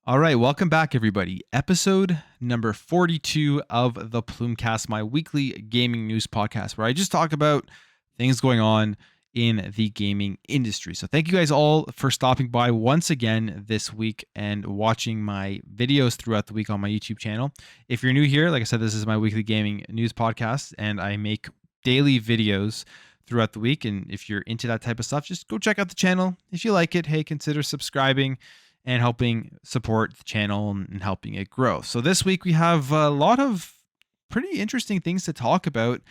All right, welcome back, everybody. Episode number 42 of the Plumecast, my weekly gaming news podcast, where I just talk about things going on in the gaming industry. So, thank you guys all for stopping by once again this week and watching my videos throughout the week on my YouTube channel. If you're new here, like I said, this is my weekly gaming news podcast, and I make daily videos throughout the week. And if you're into that type of stuff, just go check out the channel. If you like it, hey, consider subscribing and helping support the channel and helping it grow. So this week we have a lot of pretty interesting things to talk about.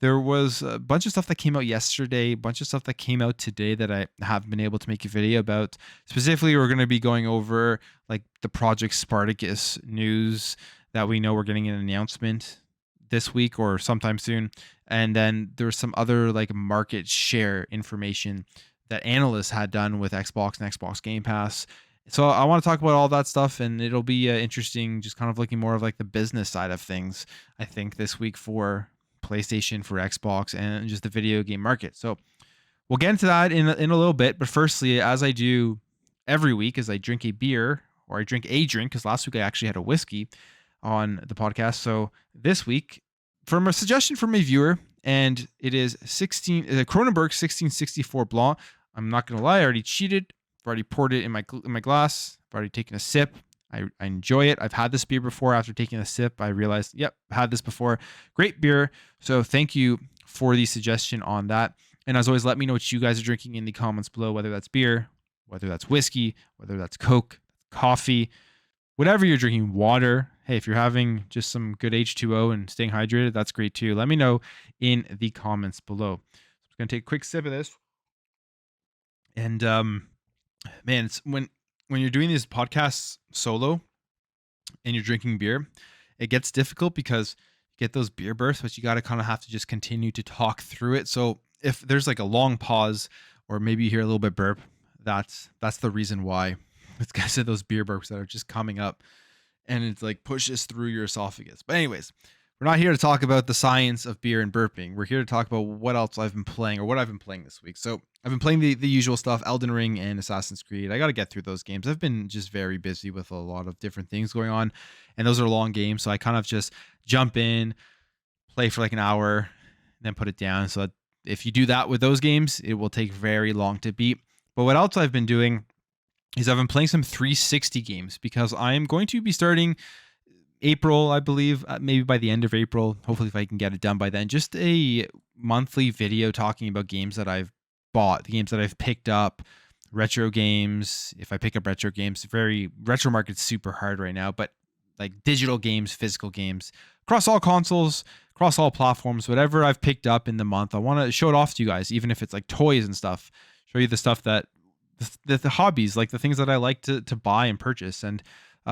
There was a bunch of stuff that came out yesterday, a bunch of stuff that came out today that I haven't been able to make a video about. Specifically, we're going to be going over like the Project Spartacus news that we know we're getting an announcement this week or sometime soon. And then there's some other like market share information that analysts had done with Xbox and Xbox Game Pass. So I want to talk about all that stuff, and it'll be interesting, just kind of looking more of like the business side of things, I think, this week for PlayStation, for Xbox, and just the video game market. So we'll get into that in a little bit. But firstly, as I do every week, as I drink a beer, or I drink a drink, because last week I actually had a whiskey on the podcast. So this week, from a suggestion from a viewer, and it is Kronenberg 1664 Blanc. I'm not going to lie, I already cheated. I've already poured it in my glass. I've already taken a sip. I enjoy it. I've had this beer before. After taking a sip, I realized, yep, had this before. Great beer. So thank you for the suggestion on that. And as always, let me know what you guys are drinking in the comments below, whether that's beer, whether that's whiskey, whether that's Coke, coffee, whatever you're drinking, water. Hey, if you're having just some good H2O and staying hydrated, that's great too. Let me know in the comments below. So I'm going to take a quick sip of this. And man, it's when you're doing these podcasts solo and you're drinking beer, it gets difficult because you get those beer bursts, but you got to kind of have to just continue to talk through it. So if there's like a long pause or maybe you hear a little bit burp, that's the reason why. It's because of those beer burps that are just coming up and it's like pushes through your esophagus. But anyways, we're not here to talk about the science of beer and burping. We're here to talk about what else I've been playing or what I've been playing this week. So I've been playing the usual stuff, Elden Ring and Assassin's Creed. I got to get through those games. I've been just very busy with a lot of different things going on, and those are long games. So I kind of just jump in, play for like an hour, then put it down. So that if you do that with those games, it will take very long to beat. But what else I've been doing is I've been playing some 360 games because I am going to be starting April, I believe, maybe by the end of April. Hopefully, if I can get it done by then, just a monthly video talking about games that I've bought, the games that I've picked up, retro games. If I pick up retro games, retro market's super hard right now, but like digital games, physical games, across all consoles, across all platforms, whatever I've picked up in the month, I want to show it off to you guys, even if it's like toys and stuff. Show you the stuff that the hobbies, like the things that I like to buy and purchase. And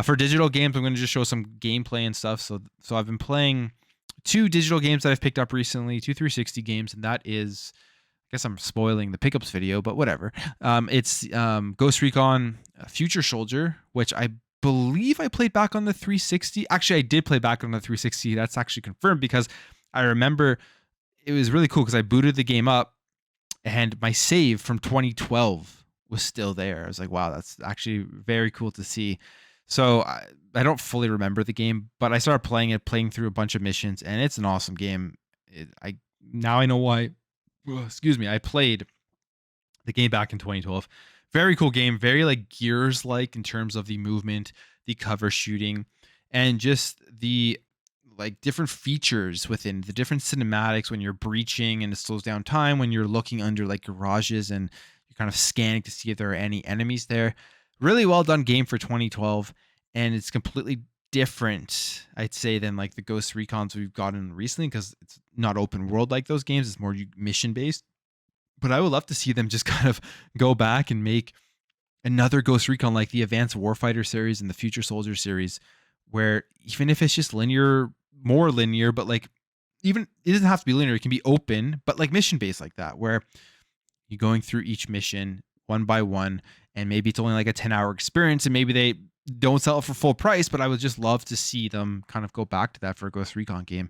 for digital games, I'm going to just show some gameplay and stuff. So I've been playing 2 digital games that I've picked up recently, 2 360 games, and that is, I guess I'm spoiling the pickups video, but whatever. It's Ghost Recon Future Soldier, which I believe I played back on the 360. Actually, I did play back on the 360. That's actually confirmed because I remember it was really cool because I booted the game up and my save from 2012 was still there. I was like, wow, that's actually very cool to see. So I don't fully remember the game, but I started playing through a bunch of missions, and it's an awesome game. Now I know why. Excuse me. I played the game back in 2012. Very cool game. Very like Gears like in terms of the movement, the cover shooting, and just the like different features within the different cinematics when you're breaching and it slows down time, when you're looking under like garages and you're kind of scanning to see if there are any enemies there. Really well done game for 2012, and it's completely different, I'd say, than like the Ghost Recons we've gotten recently because it's not open world like those games. It's more mission based. But I would love to see them just kind of go back and make another Ghost Recon like the Advanced Warfighter series and the Future Soldier series, where even if it's just more linear, but like even it doesn't have to be linear. It can be open, but like mission based like that, where you're going through each mission one by one, and maybe it's only like a 10-hour experience, and maybe they don't sell it for full price, but I would just love to see them kind of go back to that for a Ghost Recon game.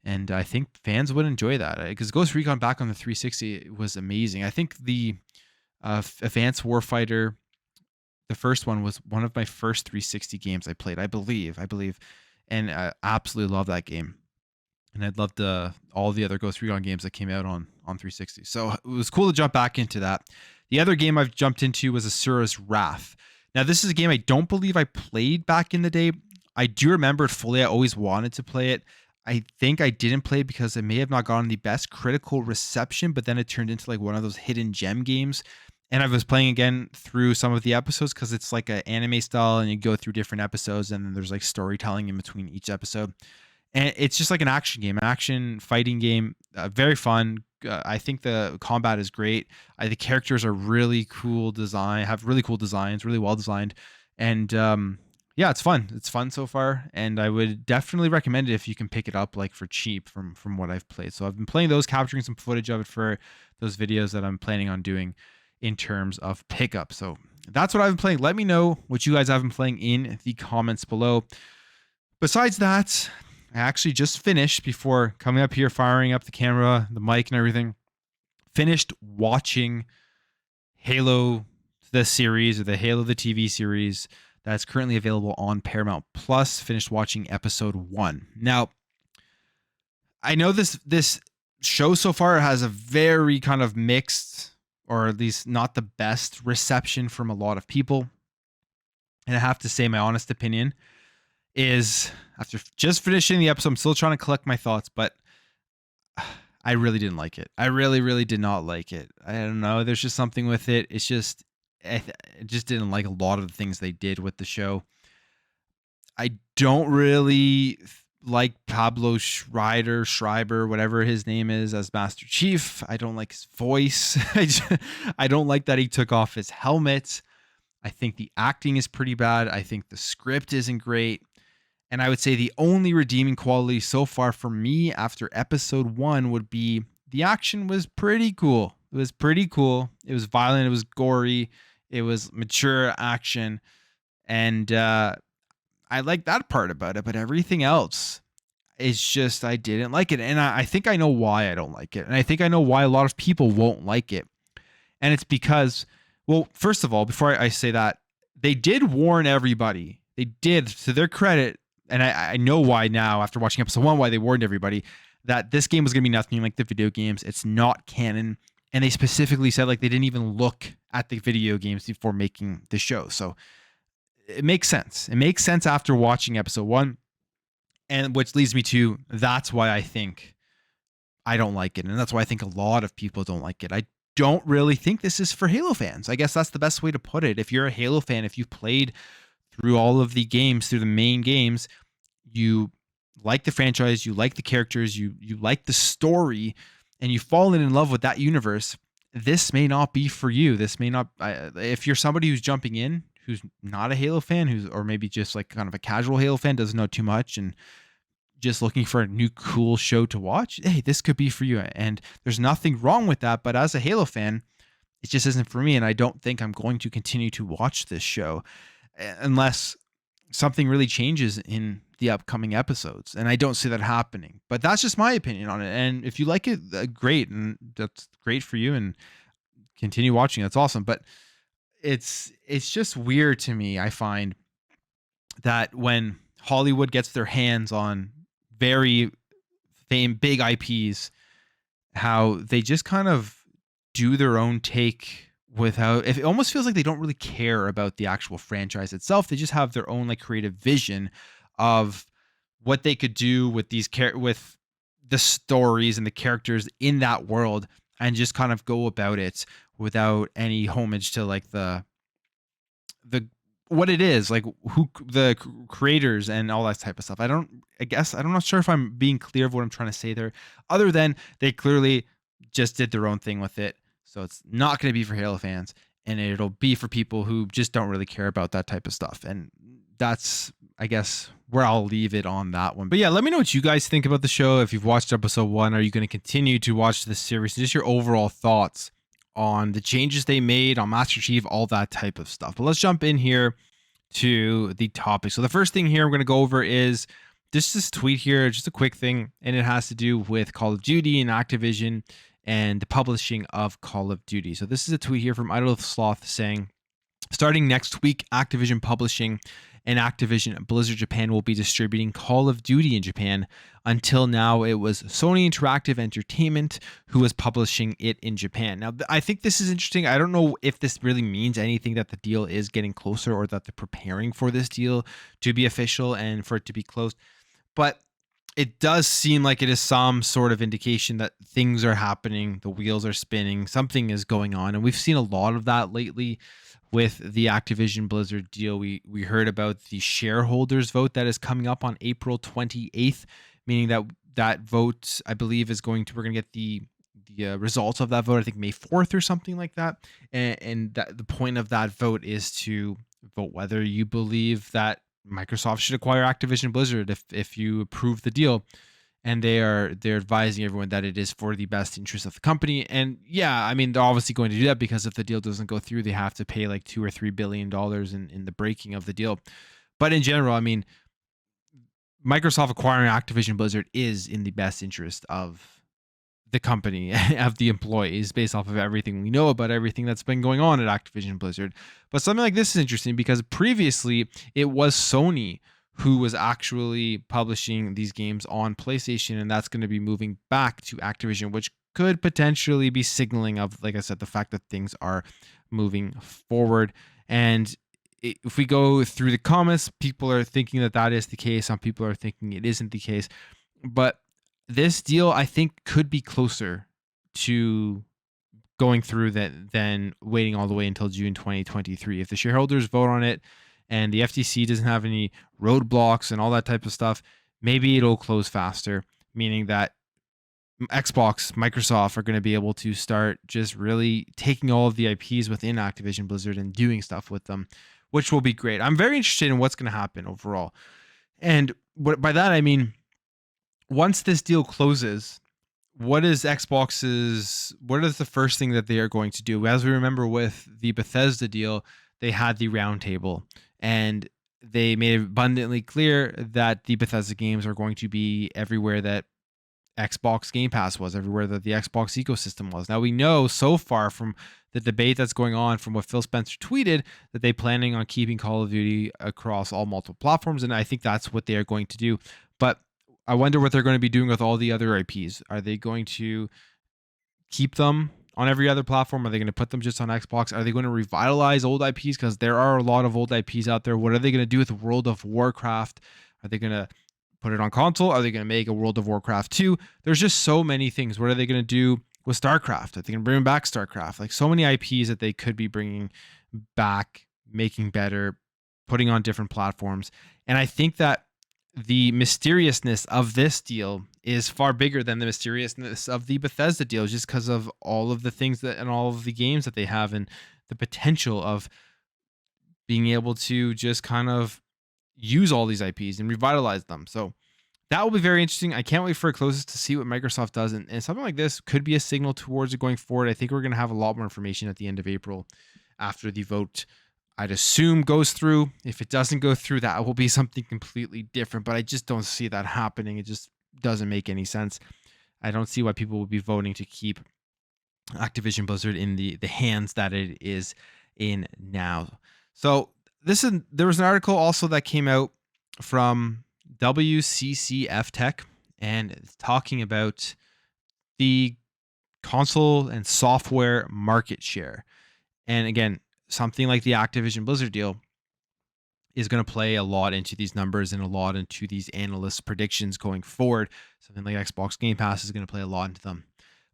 And I think fans would enjoy that because Ghost Recon back on the 360 was amazing. I think the Advanced Warfighter the first one was one of my first 360 games I played. I believe, and I absolutely love that game. And I'd love all the other Ghost Recon games that came out on 360. So it was cool to jump back into that. The other game I've jumped into was Asura's Wrath. Now, this is a game I don't believe I played back in the day. I do remember it fully. I always wanted to play it. I think I didn't play it because it may have not gotten the best critical reception, but then it turned into like one of those hidden gem games. And I was playing again through some of the episodes because it's like an anime style and you go through different episodes and then there's like storytelling in between each episode. And it's just like an action game, an action fighting game. Very fun. I think the combat is great. The characters are really cool design, have really cool designs, really well designed. And yeah, it's fun. It's fun so far. And I would definitely recommend it if you can pick it up like for cheap from what I've played. So I've been playing those, capturing some footage of it for those videos that I'm planning on doing in terms of pickup. So that's what I've been playing. Let me know what you guys have been playing in the comments below. Besides that, I actually just finished, before coming up here, firing up the camera, the mic and everything, finished watching Halo, the series, or the Halo, the TV series that's currently available on Paramount Plus. Finished watching episode 1. Now, I know this show so far has a very kind of mixed, or at least not the best reception from a lot of people. And I have to say, my honest opinion is, after just finishing the episode, I'm still trying to collect my thoughts, but I really didn't like it. I really, really did not like it. I don't know. There's just something with it. It's just, I just didn't like a lot of the things they did with the show. I don't really like Pablo Schreiber, whatever his name is, as Master Chief. I don't like his voice. I don't like that he took off his helmet. I think the acting is pretty bad. I think the script isn't great. And I would say the only redeeming quality so far for me after episode 1 would be the action was pretty cool. It was pretty cool. It was violent. It was gory. It was mature action. And I like that part about it. But everything else is just, I didn't like it. And I think I know why I don't like it. And I think I know why a lot of people won't like it. And it's because, well, first of all, before I say that, they did warn everybody. They did, to their credit. And I know why now, after watching episode 1, why they warned everybody that this game was going to be nothing like the video games. It's not canon. And they specifically said like they didn't even look at the video games before making the show. So it makes sense. It makes sense after watching episode 1. And which leads me to, that's why I think I don't like it. And that's why I think a lot of people don't like it. I don't really think this is for Halo fans. I guess that's the best way to put it. If you're a Halo fan, if you've played through all of the games, through the main games, you like the franchise, you like the characters, you like the story, and you've fallen in love with that universe, this may not be for you. This may not, if you're somebody who's jumping in, who's not a Halo fan, or maybe just like kind of a casual Halo fan, doesn't know too much, and just looking for a new cool show to watch, hey, this could be for you. And there's nothing wrong with that. But as a Halo fan, it just isn't for me. And I don't think I'm going to continue to watch this show unless something really changes in the upcoming episodes. And I don't see that happening. But that's just my opinion on it. And if you like it, great. And that's great for you. And continue watching. That's awesome. But it's just weird to me, I find, that when Hollywood gets their hands on very big IPs, how they just kind of do their own take without, it almost feels like they don't really care about the actual franchise itself. They just have their own like creative vision of what they could do with these with the stories and the characters in that world, and just kind of go about it without any homage to like the what it is, like who the creators and all that type of stuff. I'm not sure if I'm being clear of what I'm trying to say there, other than they clearly just did their own thing with it. So it's not going to be for Halo fans, and it'll be for people who just don't really care about that type of stuff. And that's, I guess, where I'll leave it on that one. But yeah, let me know what you guys think about the show. If you've watched episode 1, are you going to continue to watch this series? Just your overall thoughts on the changes they made on Master Chief, all that type of stuff. But let's jump in here to the topic. So the first thing here I'm going to go over is just this tweet here, just a quick thing, and it has to do with Call of Duty and Activision and the publishing of Call of Duty. So this is a tweet here from Idle Sloth saying, Starting next week, Activision Publishing and Activision Blizzard Japan will be distributing Call of Duty in Japan. Until now, it was Sony Interactive Entertainment who was publishing it in Japan. Now, I think this is interesting. I don't know if this really means anything, that the deal is getting closer or that they're preparing for this deal to be official and for it to be closed. But it does seem like it is some sort of indication that things are happening, the wheels are spinning, something is going on. And we've seen a lot of that lately with the Activision Blizzard deal. We heard about the shareholders vote that is coming up on April 28th, meaning that vote, I believe, we're going to get the results of that vote, I think May 4th or something like that. And that the point of that vote is to vote whether you believe that Microsoft should acquire Activision Blizzard if you approve the deal. And they're advising everyone that it is for the best interest of the company. And yeah, I mean, they're obviously going to do that because if the deal doesn't go through, they have to pay like $2 or $3 billion in the breaking of the deal. But in general, I mean, Microsoft acquiring Activision Blizzard is in the best interest of the company, of the employees, based off of everything we know about everything that's been going on at Activision Blizzard. But something like this is interesting because previously it was Sony who was actually publishing these games on PlayStation, and that's going to be moving back to Activision, which could potentially be signaling of, like I said, the fact that things are moving forward. And if we go through the comments, people are thinking that is the case. Some people are thinking it isn't the case. But this deal, I think, could be closer to going through than waiting all the way until June 2023. If the shareholders vote on it and the FTC doesn't have any roadblocks and all that type of stuff, maybe it'll close faster, meaning that Xbox, Microsoft are going to be able to start just really taking all of the IPs within Activision Blizzard and doing stuff with them, which will be great. I'm very interested in what's going to happen overall. And by that, I mean, once this deal closes, what is the first thing that they are going to do? As we remember with the Bethesda deal, they had the roundtable and they made it abundantly clear that the Bethesda games are going to be everywhere that Xbox Game Pass was, everywhere that the Xbox ecosystem was. Now we know so far from the debate that's going on, from what Phil Spencer tweeted, that they're planning on keeping Call of Duty across all multiple platforms, and I think that's what they are going to do. But I wonder what they're going to be doing with all the other IPs. Are they going to keep them on every other platform? Are they going to put them just on Xbox? Are they going to revitalize old IPs? Because there are a lot of old IPs out there. What are they going to do with World of Warcraft? Are they going to put it on console? Are they going to make a World of Warcraft 2? There's just so many things. What are they going to do with StarCraft? Are they going to bring back StarCraft? Like, so many IPs that they could be bringing back, making better, putting on different platforms. And I think that the mysteriousness of this deal is far bigger than the mysteriousness of the Bethesda deal, just because of all of the things that and all of the games that they have and the potential of being able to just kind of use all these IPs and revitalize them. So that will be very interesting. I can't wait for it closes to see what Microsoft does. And something like this could be a signal towards it going forward. I think we're going to have a lot more information at the end of April after the vote, I'd assume, goes through. If it doesn't go through, that will be something completely different, but I just don't see that happening. It just doesn't make any sense. I don't see why people would be voting to keep Activision Blizzard in the hands that it is in now. So there was an article also that came out from WCCF Tech and it's talking about the console and software market share. And again, something like the Activision Blizzard deal is going to play a lot into these numbers and a lot into these analysts' predictions going forward. Something like Xbox Game Pass is going to play a lot into them.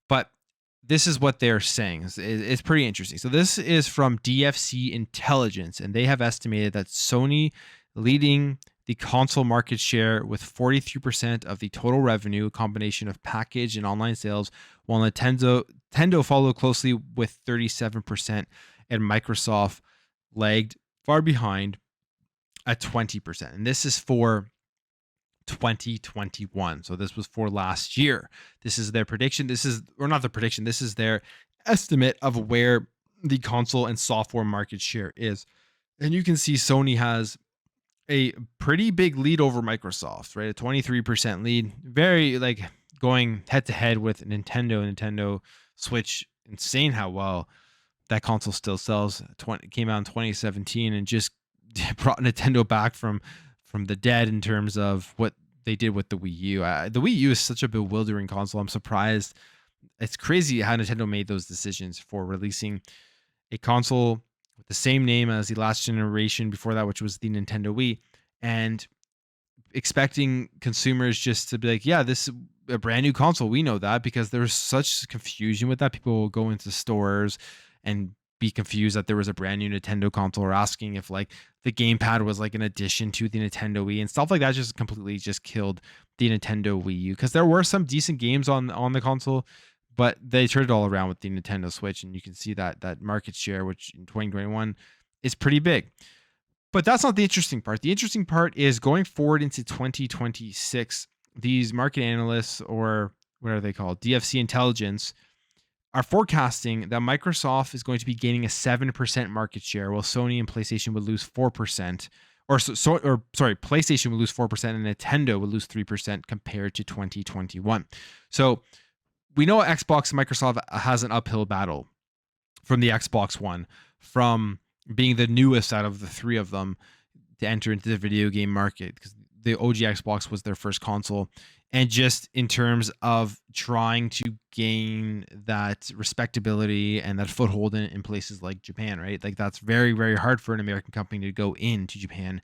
But this is what they're saying. It's pretty interesting. So this is from DFC Intelligence, and they have estimated that Sony leading the console market share with 43% of the total revenue, a combination of package and online sales, while Nintendo followed closely with 37%, and Microsoft lagged far behind at 20%. And this is for 2021. So this was for last year. This is their prediction. This is their estimate of where the console and software market share is. And you can see Sony has a pretty big lead over Microsoft, right? A 23% lead. Very like going head to head with Nintendo Switch. Insane how well that console still sells. Came out in 2017 and just brought Nintendo back from the dead in terms of what they did with the Wii U. The Wii U is such a bewildering console. I'm surprised. It's crazy how Nintendo made those decisions for releasing a console with the same name as the last generation before that, which was the Nintendo Wii, and expecting consumers just to be like, yeah, this is a brand new console. We know that, because there was such confusion with that. People will go into stores and be confused that there was a brand new Nintendo console, or asking if like the gamepad was like an addition to the Nintendo Wii and stuff like that. Just completely just killed the Nintendo Wii U, because there were some decent games on the console, but they turned it all around with the Nintendo Switch, and you can see that market share, which in 2021 is pretty big. But that's not the interesting part. The interesting part is going forward into 2026. These market analysts, or what are they called? DFC Intelligence, are forecasting that Microsoft is going to be gaining a 7% market share, while Sony and PlayStation would lose 4%. PlayStation would lose 4% and Nintendo would lose 3% compared to 2021. So we know Xbox and Microsoft has an uphill battle from the Xbox One, from being the newest out of the three of them to enter into the video game market, because the OG Xbox was their first console. And just in terms of trying to gain that respectability and that foothold in places like Japan, right? Like that's very, very hard for an American company to go into Japan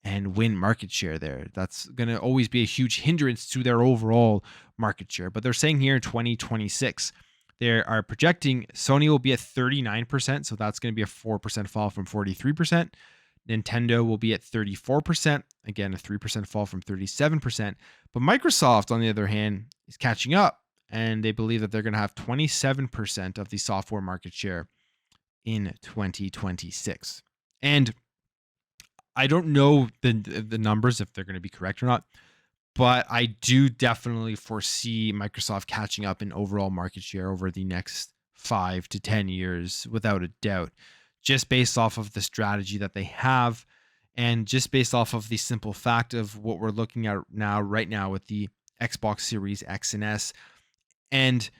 and win market share there. That's going to always be a huge hindrance to their overall market share. But they're saying here in 2026, they are projecting Sony will be at 39%. So that's going to be a 4% fall from 43%. Nintendo will be at 34%. Again, a 3% fall from 37%. But Microsoft, on the other hand, is catching up. And they believe that they're going to have 27% of the software market share in 2026. And I don't know the numbers, if they're going to be correct or not, but I do definitely foresee Microsoft catching up in overall market share over the next 5 to 10 years, without a doubt, just based off of the strategy that they have, and just based off of the simple fact of what we're looking at right now with the Xbox Series X and S, and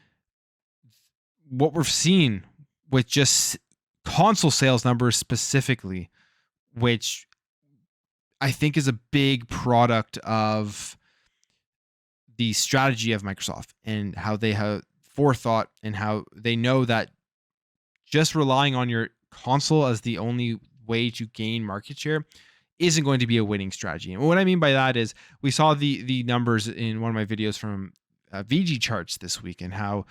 what we've seen with just console sales numbers specifically, which I think is a big product of the strategy of Microsoft and how they have forethought, and how they know that just relying on your console as the only way to gain market share isn't going to be a winning strategy. And what I mean by that is, we saw the numbers in one of my videos from VG Charts this week, and how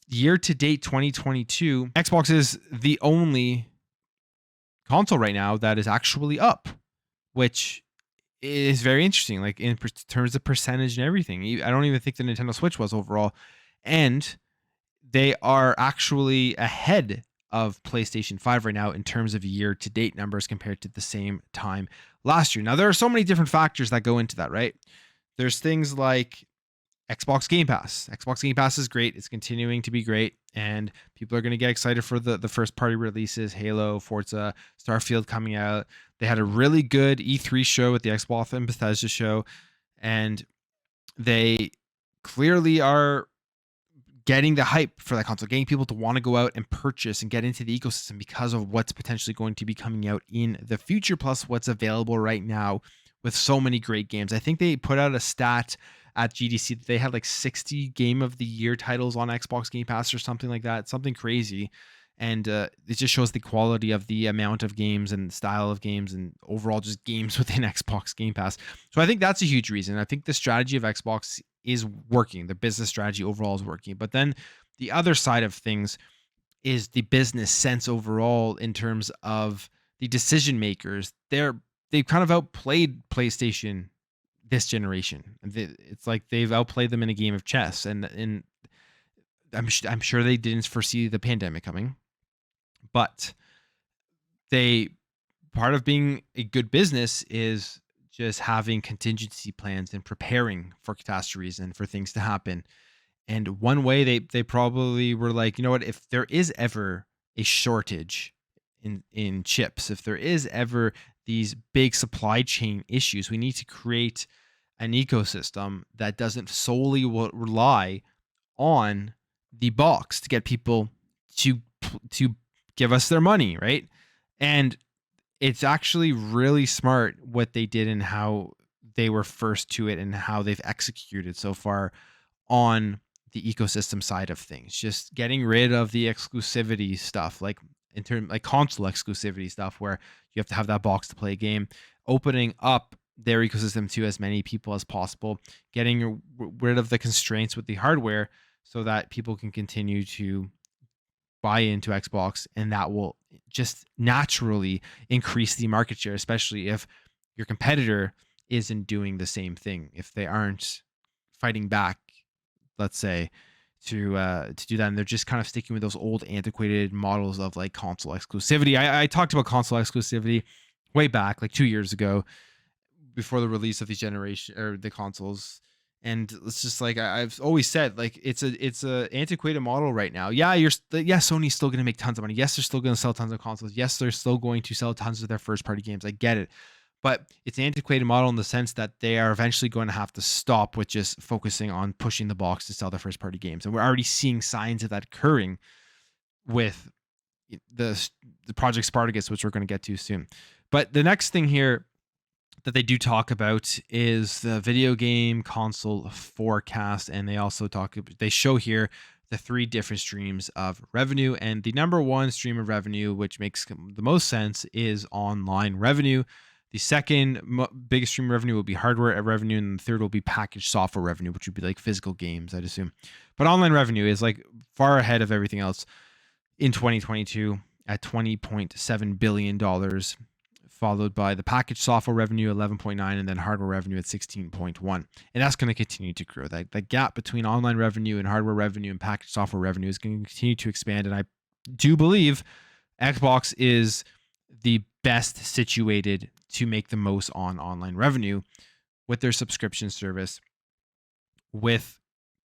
year to date 2022, Xbox is the only console right now that is actually up, which is very interesting, like in terms of percentage and everything. I don't even think the Nintendo Switch was overall. And they are actually ahead of PlayStation 5 right now in terms of year-to-date numbers compared to the same time last year. Now, there are so many different factors that go into that, right? There's things like Xbox Game Pass. Xbox Game Pass is great. It's continuing to be great, and people are going to get excited for the first-party releases, Halo, Forza, Starfield coming out. They had a really good E3 show with the Xbox and Bethesda show, and they clearly are getting the hype for that console, getting people to want to go out and purchase and get into the ecosystem because of what's potentially going to be coming out in the future, plus what's available right now with so many great games. I think they put out a stat at GDC that they had like 60 Game of the Year titles on Xbox Game Pass or something like that, something crazy. And it just shows the quality of the amount of games and style of games and overall just games within Xbox Game Pass. So I think that's a huge reason. I think the strategy of Xbox is working. The business strategy overall is working. But then the other side of things is the business sense overall in terms of the decision makers. They've kind of outplayed PlayStation this generation. It's like they've outplayed them in a game of chess. And I'm sure they didn't foresee the pandemic coming. But part of being a good business is just having contingency plans and preparing for catastrophes and for things to happen. And one way they probably were like, you know what, if there is ever a shortage in chips, if there is ever these big supply chain issues, we need to create an ecosystem that doesn't solely rely on the box to get people to to give us their money, right? And it's actually really smart what they did and how they were first to it and how they've executed so far on the ecosystem side of things. Just getting rid of the exclusivity stuff, like in terms like console exclusivity stuff where you have to have that box to play a game, opening up their ecosystem to as many people as possible, getting rid of the constraints with the hardware so that people can continue to buy into Xbox, and that will just naturally increase the market share, especially if your competitor isn't doing the same thing. If they aren't fighting back, let's say, to do that, and they're just kind of sticking with those old antiquated models of like console exclusivity. I talked about console exclusivity way back, like 2 years ago, before the release of these generation or the consoles. And it's just like I've always said, like it's a antiquated model right now. Yeah, Sony's still going to make tons of money. Yes, they're still going to sell tons of consoles. Yes, they're still going to sell tons of their first party games. I get it, but it's an antiquated model in the sense that they are eventually going to have to stop with just focusing on pushing the box to sell their first party games. And we're already seeing signs of that occurring with the Project Spartacus, which we're going to get to soon. But the next thing here that they do talk about is the video game console forecast, and they show here the 3 different streams of revenue, and the number one stream of revenue, which makes the most sense, is online revenue. The second biggest stream of revenue will be hardware revenue, and the third will be packaged software revenue, which would be like physical games, I'd assume. But online revenue is like far ahead of everything else in 2022 at $20.7 billion, followed by the packaged software revenue, 11.9, and then hardware revenue at 16.1. And that's going to continue to grow. That gap between online revenue and hardware revenue and packaged software revenue is going to continue to expand. And I do believe Xbox is the best situated to make the most on online revenue with their subscription service, with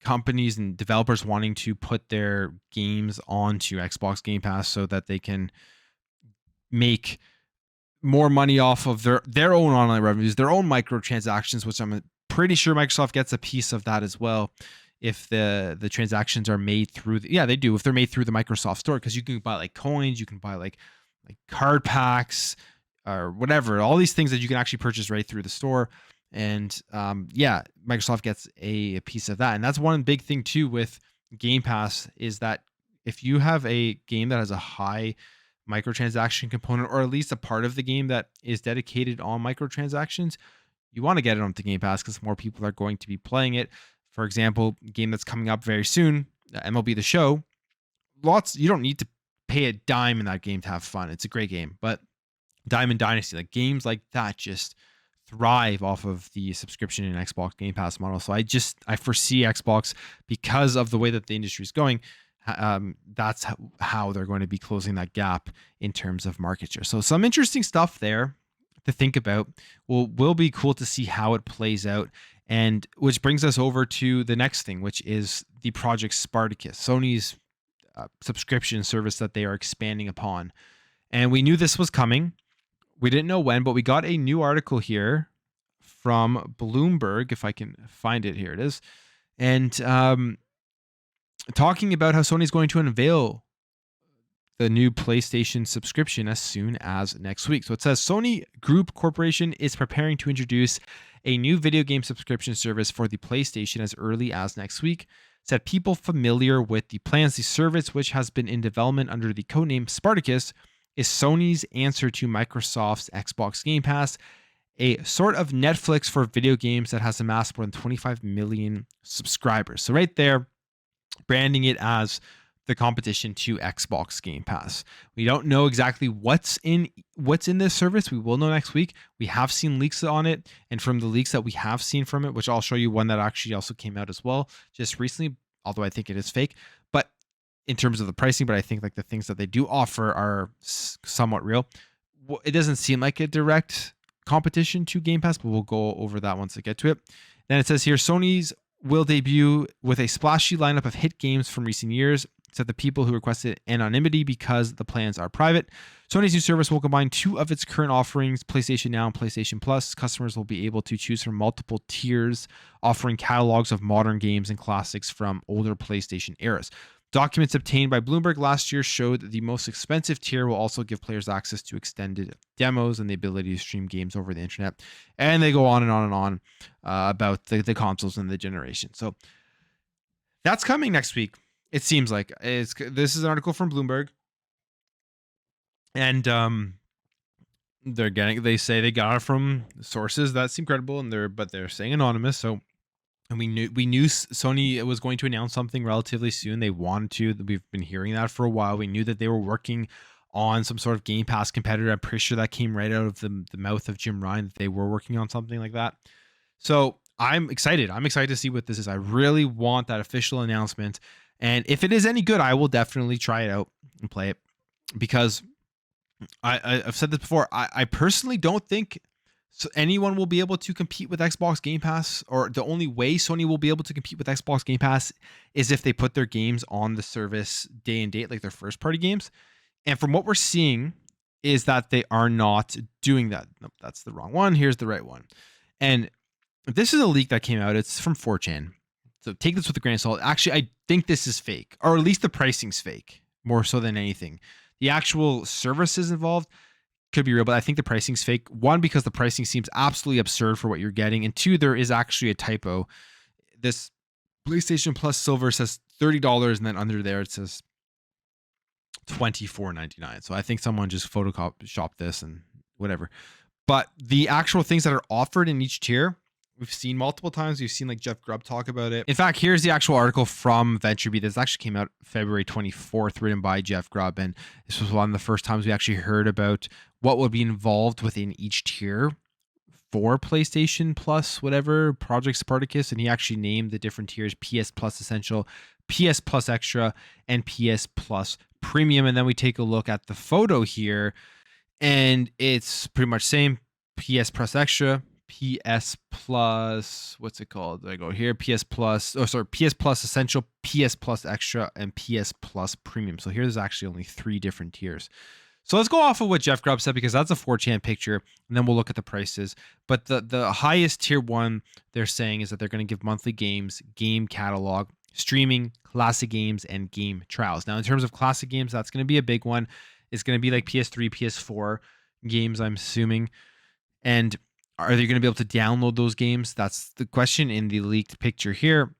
companies and developers wanting to put their games onto Xbox Game Pass so that they can make more money off of their own online revenues, their own microtransactions, which I'm pretty sure Microsoft gets a piece of that as well. If the transactions are made through they do, if they're made through the Microsoft store, because you can buy like coins, you can buy like card packs or whatever, all these things that you can actually purchase right through the store. And Microsoft gets a piece of that. And that's one big thing too with Game Pass, is that if you have a game that has a high microtransaction component, or at least a part of the game that is dedicated on microtransactions, you want to get it onto Game Pass because more people are going to be playing it. For example, a game that's coming up very soon, MLB The Show, you don't need to pay a dime in that game to have fun. It's a great game, but Diamond Dynasty, like games like that, just thrive off of the subscription and Xbox Game Pass model. So I foresee Xbox, because of the way that the industry is going, that's how they're going to be closing that gap in terms of market share. So some interesting stuff there to think about. Will be cool to see how it plays out. And which brings us over to the next thing, which is the Project Spartacus, Sony's subscription service that they are expanding upon. And we knew this was coming. We didn't know when, but we got a new article here from Bloomberg, if I can find it. Here it is. And talking about how Sony is going to unveil the new PlayStation subscription as soon as next week. So it says Sony Group Corporation is preparing to introduce a new video game subscription service for the PlayStation as early as next week. Said people familiar with the plans, the service, which has been in development under the codename Spartacus, is Sony's answer to Microsoft's Xbox Game Pass, a sort of Netflix for video games that has amassed more than 25 million subscribers. So right there, branding it as the competition to Xbox Game Pass. We don't know exactly what's in this service. We will know next week. We have seen leaks on it, and from the leaks that we have seen from it, which I'll show you one that actually also came out as well just recently, although I think it is fake, but in terms of the pricing, but I think like the things that they do offer are somewhat real. It doesn't seem like a direct competition to Game Pass, but we'll go over that once I get to it. Then it says here, Sony's will debut with a splashy lineup of hit games from recent years, said the people who requested anonymity because the plans are private. Sony's new service will combine 2 of its current offerings, PlayStation Now and PlayStation Plus. Customers will be able to choose from multiple tiers, offering catalogs of modern games and classics from older PlayStation eras. Documents obtained by Bloomberg last year showed that the most expensive tier will also give players access to extended demos and the ability to stream games over the internet. And they go on and on and on about the consoles and the generation. So that's coming next week. It seems like this is an article from Bloomberg, and they say they got it from sources that seem credible, and they're saying anonymous. So, and we knew Sony was going to announce something relatively soon. They wanted to. We've been hearing that for a while. We knew that they were working on some sort of Game Pass competitor. I'm pretty sure that came right out of the mouth of Jim Ryan, that they were working on something like that. So I'm excited. I'm excited to see what this is. I really want that official announcement. And if it is any good, I will definitely try it out and play it, because I've said this before. I personally don't think anyone will be able to compete with Xbox Game Pass, or the only way Sony will be able to compete with Xbox Game Pass is if they put their games on the service day and date, like their first party games. And from what we're seeing is that they are not doing that. Nope, that's the wrong one. Here's the right one. And this is a leak that came out. It's from 4chan. So take this with a grain of salt. Actually, I think this is fake, or at least the pricing's fake, more so than anything. The actual services involved could be real, but I think the pricing's fake. One, because the pricing seems absolutely absurd for what you're getting. And two, there is actually a typo. This PlayStation Plus Silver says $30, and then under there it says $24.99. So I think someone just photoshopped this and whatever. But the actual things that are offered in each tier, we've seen multiple times. We've seen like Jeff Grubb talk about it. In fact, here's the actual article from VentureBeat. This actually came out February 24th, written by Jeff Grubb. And this was one of the first times we actually heard about what would be involved within each tier for PlayStation Plus, whatever, Project Spartacus. And he actually named the different tiers: PS Plus Essential, PS Plus Extra, and PS Plus Premium. And then we take a look at the photo here, and it's pretty much same: PS Plus Extra, PS Plus, what's it called? There I go here. PS Plus Essential, PS Plus Extra, and PS Plus Premium. So here's actually only 3 different tiers. So let's go off of what Jeff Grubb said, because that's a 4chan picture, and then we'll look at the prices. But the highest tier one they're saying is that they're going to give monthly games, game catalog, streaming, classic games, and game trials. Now, in terms of classic games, that's going to be a big one. It's going to be like PS3, PS4 games, I'm assuming. And are they going to be able to download those games? That's the question. In the leaked picture here,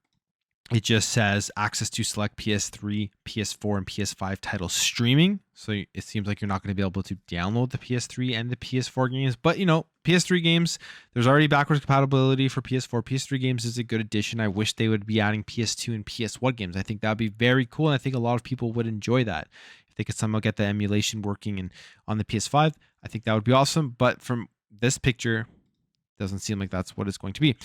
it just says access to select PS3, PS4, and PS5 titles streaming. So it seems like you're not going to be able to download the PS3 and the PS4 games. But, PS3 games, there's already backwards compatibility for PS4. PS3 games is a good addition. I wish they would be adding PS2 and PS1 games. I think that would be very cool, and I think a lot of people would enjoy that. If they could somehow get the emulation working on the PS5, I think that would be awesome. But from this picture, doesn't seem like that's what it's going to be.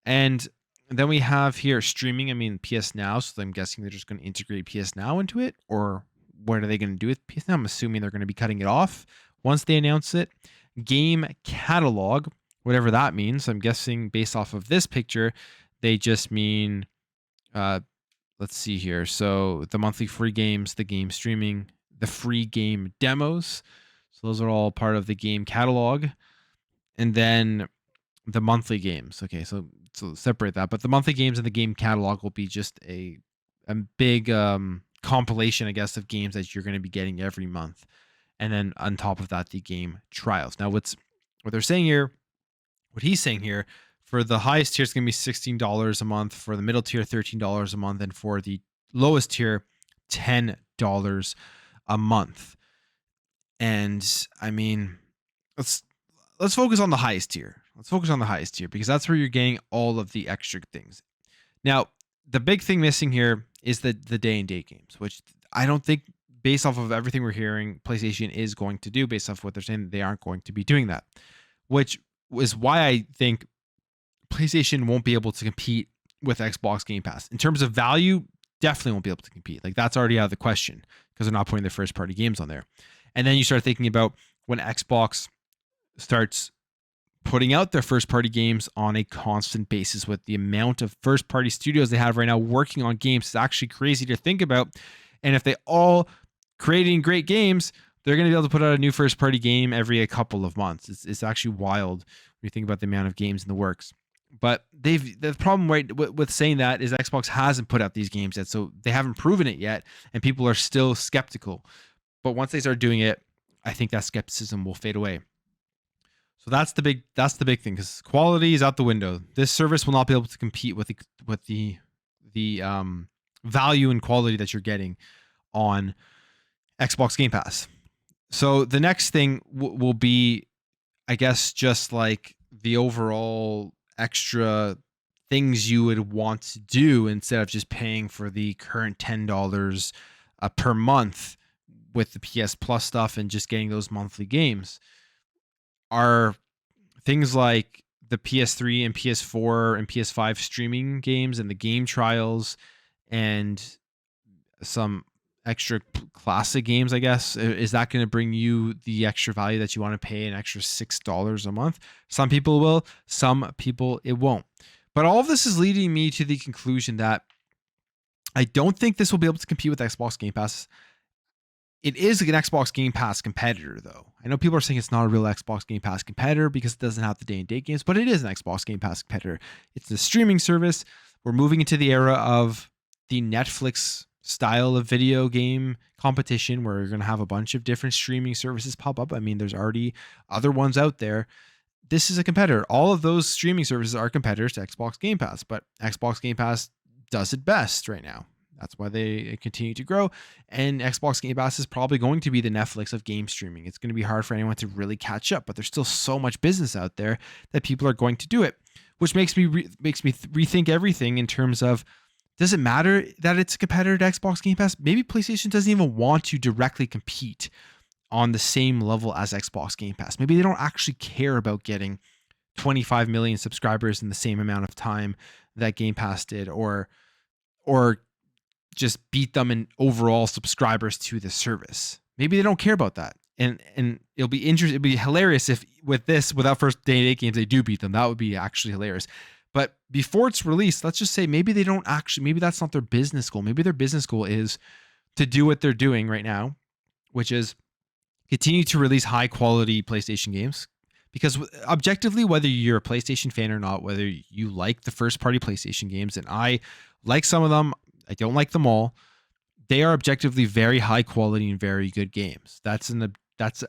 And then we have here streaming. PS Now. So I'm guessing they're just going to integrate PS Now into it, or what are they going to do with PS Now? I'm assuming they're going to be cutting it off once they announce it. Game catalog, whatever that means. I'm guessing based off of this picture, they just mean, let's see here. So the monthly free games, the game streaming, the free game demos. So those are all part of the game catalog. And then the monthly games. Okay, so separate that. But the monthly games and the game catalog will be just a big compilation, I guess, of games that you're going to be getting every month. And then on top of that, the game trials. Now, what they're saying here, what he's saying here, for the highest tier, it's going to be $16 a month. For the middle tier, $13 a month. And for the lowest tier, $10 a month. And let's focus on the highest tier. Let's focus on the highest tier, because that's where you're getting all of the extra things. Now, the big thing missing here is the day and date games, which I don't think, based off of everything we're hearing, PlayStation is going to do. Based off of what they're saying, they aren't going to be doing that, which is why I think PlayStation won't be able to compete with Xbox Game Pass. In terms of value, definitely won't be able to compete. Like, that's already out of the question, because they're not putting their first party games on there. And then you start thinking about when Xbox starts putting out their first party games on a constant basis, with the amount of first party studios they have right now working on games. It's actually crazy to think about. And if they all creating great games, they're going to be able to put out a new first party game every a couple of months. It's actually wild when you think about the amount of games in the works. But the problem right with saying that is Xbox hasn't put out these games yet, so they haven't proven it yet, and people are still skeptical. But once they start doing it, I think that skepticism will fade away. So that's the big thing, because quality is out the window. This service will not be able to compete with the value and quality that you're getting on Xbox Game Pass. So the next thing will be, I guess, just like the overall extra things you would want to do instead of just paying for the current $10 per month with the PS Plus stuff and just getting those monthly games, are things like the PS3 and PS4 and PS5 streaming games and the game trials and some extra classic games, I guess. Is that going to bring you the extra value that you want to pay, an extra $6 a month? Some people will, some people it won't. But all of this is leading me to the conclusion that I don't think this will be able to compete with Xbox Game Pass. It is an Xbox Game Pass competitor, though. I know people are saying it's not a real Xbox Game Pass competitor because it doesn't have the day-and-date games, but it is an Xbox Game Pass competitor. It's a streaming service. We're moving into the era of the Netflix style of video game competition, where you're going to have a bunch of different streaming services pop up. I mean, there's already other ones out there. This is a competitor. All of those streaming services are competitors to Xbox Game Pass, but Xbox Game Pass does it best right now. That's why they continue to grow. And Xbox Game Pass is probably going to be the Netflix of game streaming. It's going to be hard for anyone to really catch up, but there's still so much business out there that people are going to do it, which makes me rethink everything in terms of, does it matter that it's a competitor to Xbox Game Pass? Maybe PlayStation doesn't even want to directly compete on the same level as Xbox Game Pass. Maybe they don't actually care about getting 25 million subscribers in the same amount of time that Game Pass did, or just beat them in overall subscribers to the service. Maybe they don't care about that. And it'll be interesting. It'll be hilarious if with this, without first day-and-date games, they do beat them. That would be actually hilarious. But before it's released, let's just say maybe that's not their business goal. Maybe their business goal is to do what they're doing right now, which is continue to release high quality PlayStation games. Because objectively, whether you're a PlayStation fan or not, whether you like the first party PlayStation games, and I like some of them, I don't like them all, they are objectively very high quality and very good games. That's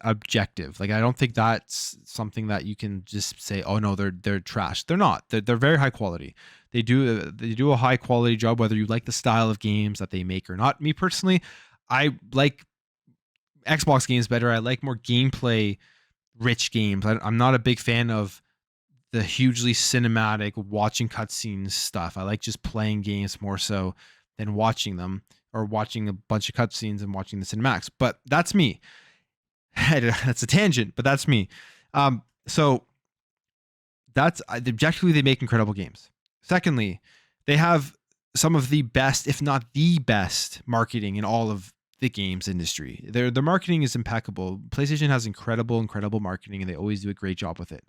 objective. Like, I don't think that's something that you can just say, oh no, they're trash. They're not. They're very high quality. They do a high quality job, whether you like the style of games that they make or not. Me personally, I like Xbox games better. I like more gameplay rich games. I'm not a big fan of the hugely cinematic watching cutscenes stuff. I like just playing games more so than watching them, or watching a bunch of cutscenes and watching the cinematics. But that's me. That's a tangent, but that's me. So that's objectively, they make incredible games. Secondly, they have some of the best, if not the best, marketing in all of the games industry. Their marketing is impeccable. PlayStation has incredible marketing, and they always do a great job with it.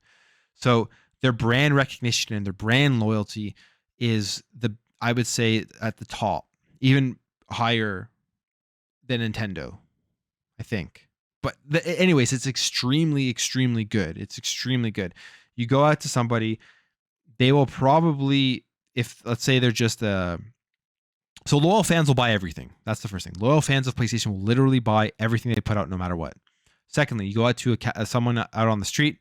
So their brand recognition and their brand loyalty is, I would say, at the top, even higher than Nintendo, I think. But anyways, it's extremely good. It's extremely good. You go out to somebody, they will probably, if let's say they're just so loyal fans will buy everything. That's the first thing. Loyal fans of PlayStation will literally buy everything they put out, no matter what. Secondly, you go out to someone out on the street,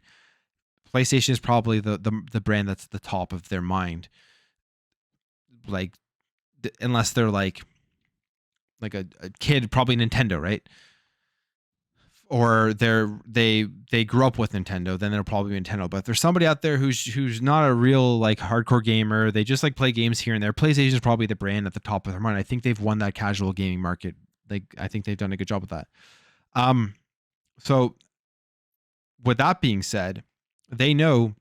PlayStation is probably the brand that's at the top of their mind. Like, unless they're like a kid, probably Nintendo, right? Or they grew up with Nintendo, then they'll probably be Nintendo. But if there's somebody out there who's not a real like hardcore gamer, they just like play games here and there, PlayStation is probably the brand at the top of their mind. I think they've won that casual gaming market. Like, I think they've done a good job with that. So with that being said, they know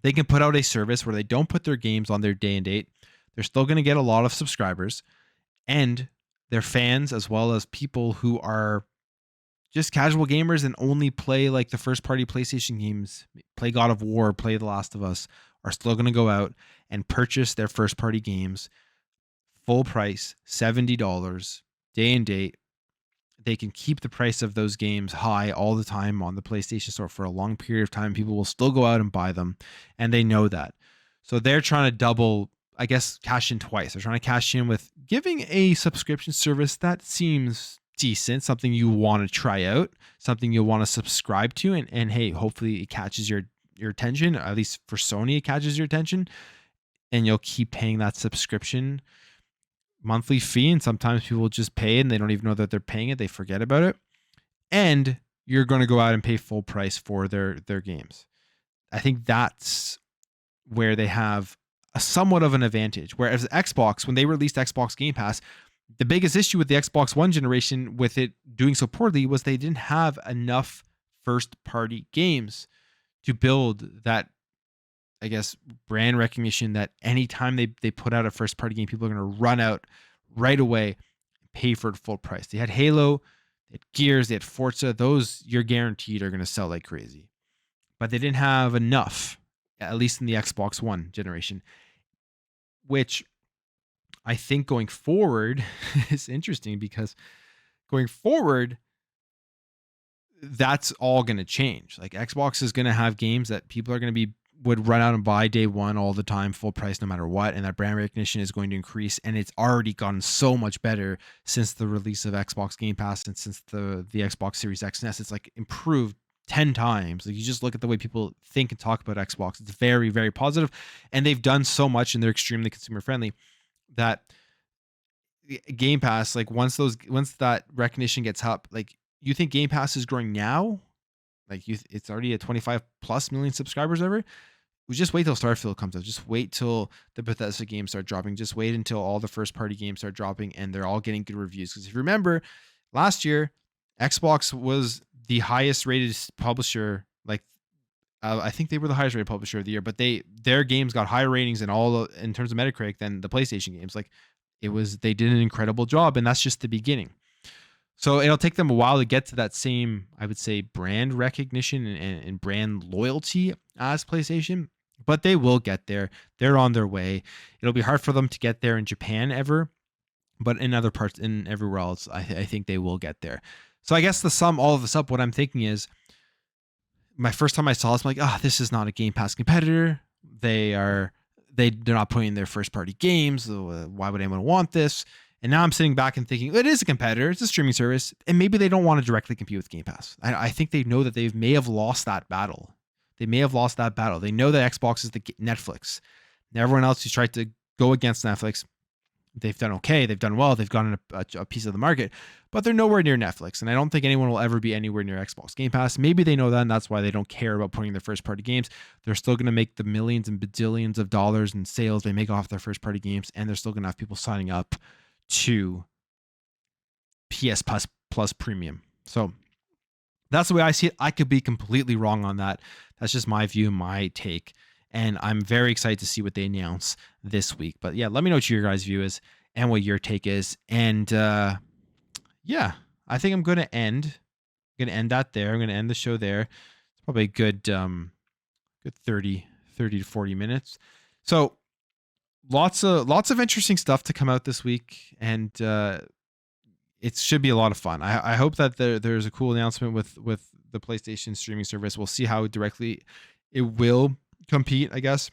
they can put out a service where they don't put their games on their day and date. They're still going to get a lot of subscribers, and their fans, as well as people who are just casual gamers and only play like the first party PlayStation games, play God of War, play The Last of Us, are still going to go out and purchase their first party games full price, $70, day and date. They can keep the price of those games high all the time on the PlayStation Store for a long period of time. People will still go out and buy them, and they know that. So they're trying to double, I guess, cash in twice. They're trying to cash in with giving a subscription service that seems decent, something you want to try out, something you'll want to subscribe to, and hey, hopefully it catches your attention. At least for Sony, it catches your attention, and you'll keep paying that subscription monthly fee. And sometimes people just pay it and they don't even know that they're paying it. They forget about it. And you're going to go out and pay full price for their games. I think that's where they have a somewhat of an advantage. Whereas Xbox, when they released Xbox Game Pass, the biggest issue with the Xbox One generation with it doing so poorly was they didn't have enough first-party games to build that, I guess, brand recognition that anytime they put out a first-party game, people are going to run out right away and pay for it full price. They had Halo, they had Gears, they had Forza. Those, you're guaranteed, are going to sell like crazy. But they didn't have enough, at least in the Xbox One generation, which I think going forward is interesting, because going forward, that's all going to change. Like, Xbox is going to have games that people are going to would run out and buy day one all the time, full price, no matter what. And that brand recognition is going to increase. And it's already gotten so much better since the release of Xbox Game Pass and since the Xbox Series X and S. It's like improved 10 times. Like, you just look at the way people think and talk about Xbox. It's very, very positive. And they've done so much, and they're extremely consumer friendly, that Game Pass, like, once that recognition gets up, like, you think Game Pass is growing now? Like, it's already at 25 plus million subscribers ever. We just wait till Starfield comes out. Just wait till the Bethesda games start dropping. Just wait until all the first party games start dropping and they're all getting good reviews. Because if you remember, last year, Xbox was the highest rated publisher. Like, I think they were the highest rated publisher of the year, but their games got higher ratings in terms of Metacritic than the PlayStation games. Like, they did an incredible job, and that's just the beginning. So it'll take them a while to get to that same, I would say, brand recognition and brand loyalty as PlayStation, but they will get there. They're on their way. It'll be hard for them to get there in Japan ever, but in other parts, in everywhere else, I think they will get there. So I guess to sum all of this up, what I'm thinking is, my first time I saw this, I'm like, this is not a Game Pass competitor. They're not putting their first party games. So why would anyone want this? And now I'm sitting back and thinking, it is a competitor. It's a streaming service. And maybe they don't want to directly compete with Game Pass. I think they know that they may have lost that battle. They know that Xbox is the Netflix. And everyone else who's tried to go against Netflix, they've done okay. They've done well. They've gotten a piece of the market. But they're nowhere near Netflix. And I don't think anyone will ever be anywhere near Xbox Game Pass. Maybe they know that, and that's why they don't care about putting their first-party games. They're still going to make the millions and bajillions of dollars in sales they make off their first-party games, and they're still going to have people signing up to PS Plus Premium. So that's the way I see it. I could be completely wrong on that. That's just my view, my take. And I'm very excited to see what they announce this week. But yeah, let me know what your guys' view is and what your take is. And yeah, I think I'm going to end that there. I'm going to end the show there. It's probably a good 30 to 40 minutes. So lots of interesting stuff to come out this week, and it should be a lot of fun. I hope that there's a cool announcement with the PlayStation streaming service. We'll see how directly it will compete, I guess,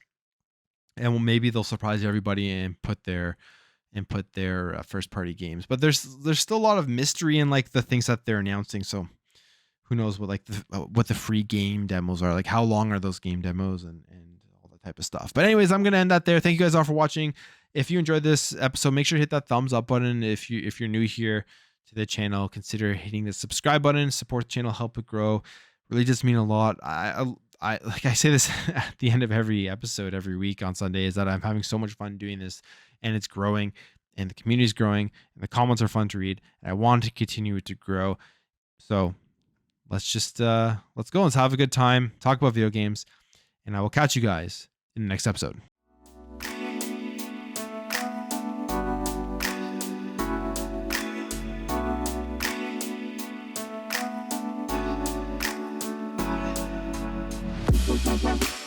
and maybe they'll surprise everybody and put their first party games. But there's still a lot of mystery in like the things that they're announcing. So who knows what the free game demos are, like how long are those game demos and all that type of stuff. But anyways, I'm gonna end that there. Thank you guys all for watching. If you enjoyed this episode, make sure to hit that thumbs up button. If you're new here to the channel, consider hitting the subscribe button. Support the channel, help it grow. Really does mean a lot. I like I say this at the end of every episode every week on Sunday, is that I'm having so much fun doing this, and it's growing, and the community is growing, and the comments are fun to read, and I want to continue it to grow. So let's go. Let's have a good time, talk about video games, and I will catch you guys in the next episode. Bye.